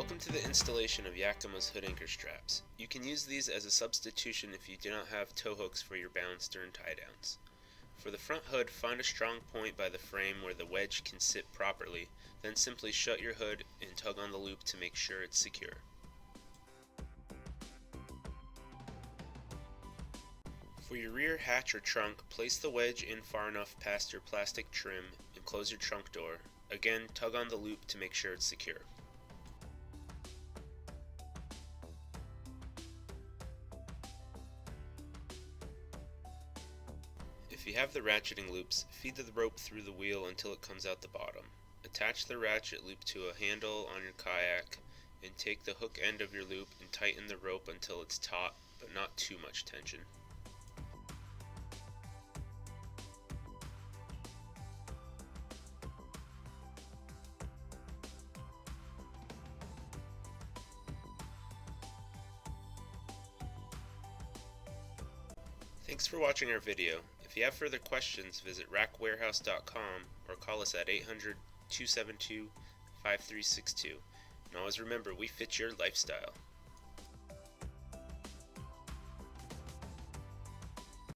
Welcome to the installation of Yakima's hood anchor straps. You can use these as a substitution if you do not have tow hooks for your balance during tie downs. For the front hood, find a strong point by the frame where the wedge can sit properly, then simply shut your hood and tug on the loop to make sure it's secure. For your rear hatch or trunk, place the wedge in far enough past your plastic trim and close your trunk door. Again, tug on the loop to make sure it's secure. If you have the ratcheting loops, feed the rope through the wheel until it comes out the bottom. Attach the ratchet loop to a handle on your kayak and take the hook end of your loop and tighten the rope until it's taut, but not too much tension. Thanks for watching our video. If you have further questions, visit rackwarehouse.com or call us at 800-272-5362. And always remember, we fit your lifestyle.